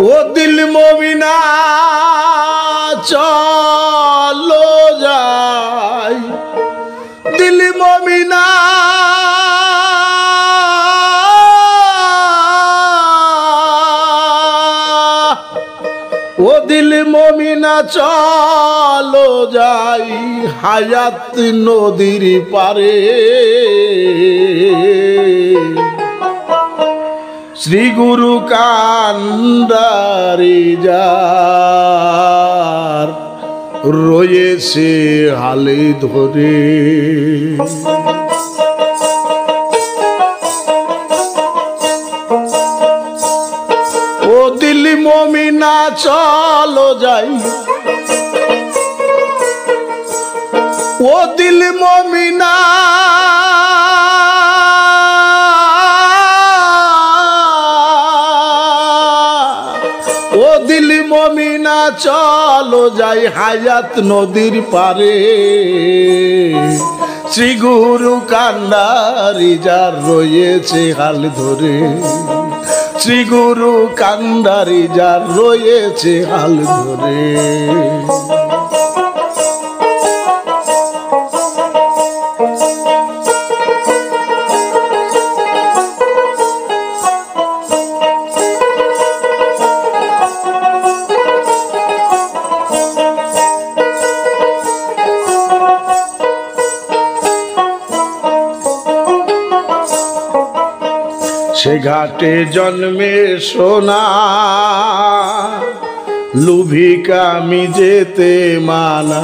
ও দিল মমিনা চলো যাই, দিল মমিনা ও দিল মমিনা চলো যাই হায়াত নদীর পারে। শ্রী গুরু কান্ডারি যার রয়েছে হালে ধরে। ও দিল মমিনা চলো যাই, ও দিল মমিনা ও দিল মমিনা চলো যাই হায়াত নদীর পারে। শ্রী গুরু কান্ডারি যার রয়েছে হাল ধরে, শ্রী গুরু কান্ডারি যার রয়েছে হাল ধরে। সে ঘাটে জন্মে সোনা লুভিকা আমি যেতে মানা।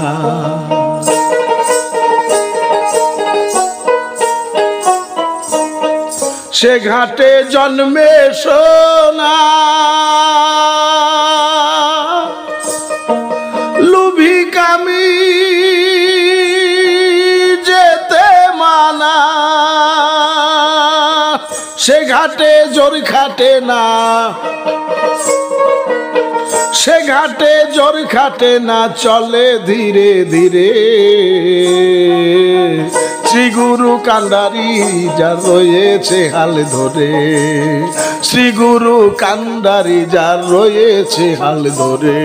সে ঘাটে জন্মে সোনা লুভিকা আমি যেতে মানা। সে ঘাটে জোর খাটে না, সে ঘাটে জোর খাটে না চলে ধীরে ধীরে। শ্রী গুরু কান্ডারি যার রয়েছে হাল ধরে, শ্রী গুরু কান্ডারি যার রয়েছে হাল ধরে।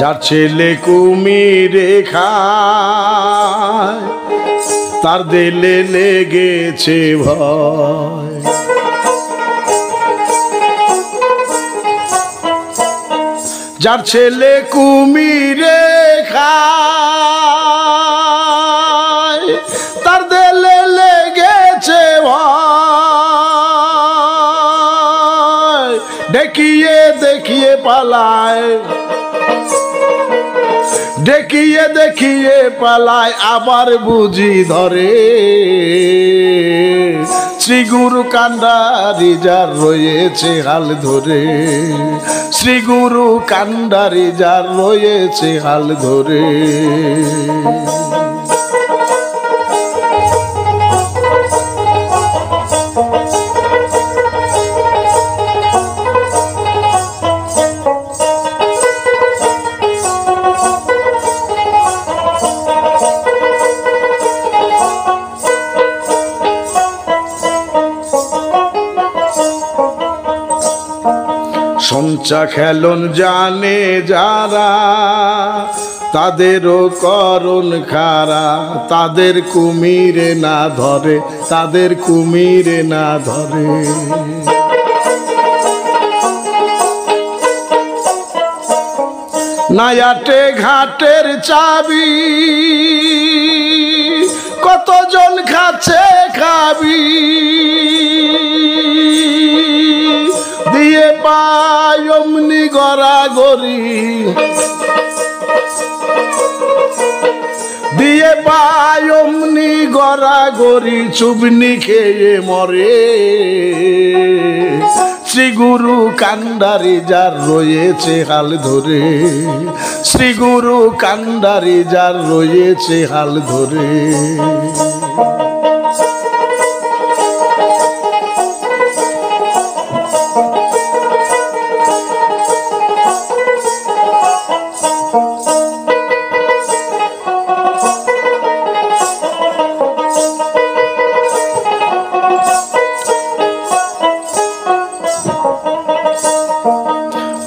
যার ছেলে কুমিরে খায় তার দিলে লেগেছে ভয়। যার ছেলে কুমিরে খায় তার দিলে লেগেছে ভয়। দেখিয়ে দেখিয়ে পালায়, দেখিয়ে দেখিয়ে পালায় আবার বুঝি ধরে। শ্রী গুরু কান্ডারি যার রয়েছে হাল ধরে, শ্রী গুরু কান্ডারি যার রয়েছে হাল ধরে। সঞ্চা খেলন জানে যারা তাদেরও করুণ খারা, তাদের কুমিরে না ধরে, তাদের কুমিরে না ধরে। নায়াটে ঘাটের চাবি কতজন খাচ্ছে খাবি, দিয়ে পায় অমনি গড়াগড়ি, দিয়ে পায় অমনি গড়াগড়ি চুবনি খেয়ে মরে। শ্রী গুরু কান্ডারি যার রয়েছে হাল ধরে, শ্রী গুরু কান্ডারি যার রয়েছে হাল ধরে।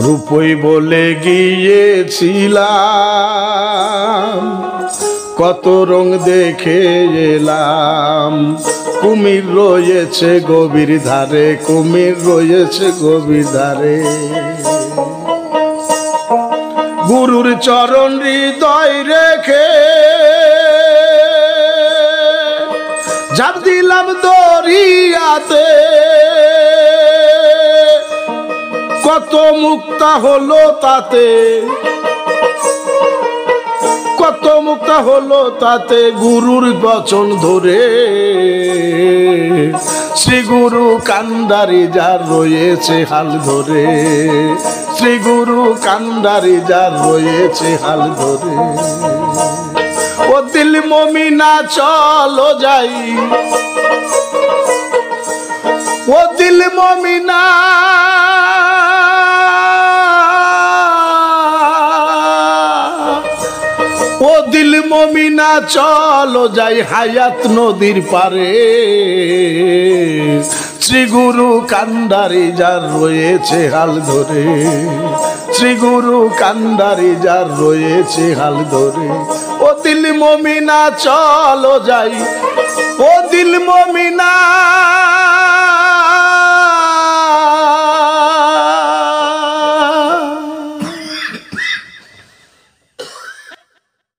রূপই বলে গিয়েছিলাম, কত রং দেখে এলাম। কুমির রয়েছে গভীর ধারে, কুমির রয়েছে গভীর ধারে। গুরুর চরণ হৃদয় রেখে ঝাঁপ দিলাম দরিয়াতে, কত মুক্তা হলো তাতে, কত মুক্তা হলো তাতে গুরুর বচন ধরে। শ্রী গুরু কান্ডারি যার রয়েছে হাল ধরে, শ্রী গুরু কান্ডারি যার রয়েছে হাল ধরে। ও দিল মমিনা চলো যাই, ও দিল মমিনা ও দিল মমিনা চলো যাই হায়াত নদীর পারে। শ্রী গুরু কান্ডারি যার রয়েছে হাল ধরে, শ্রী গুরু কান্ডারি যার রয়েছে হাল ধরে। ও দিল মমিনা চলো যাই, ও দিল মমিনা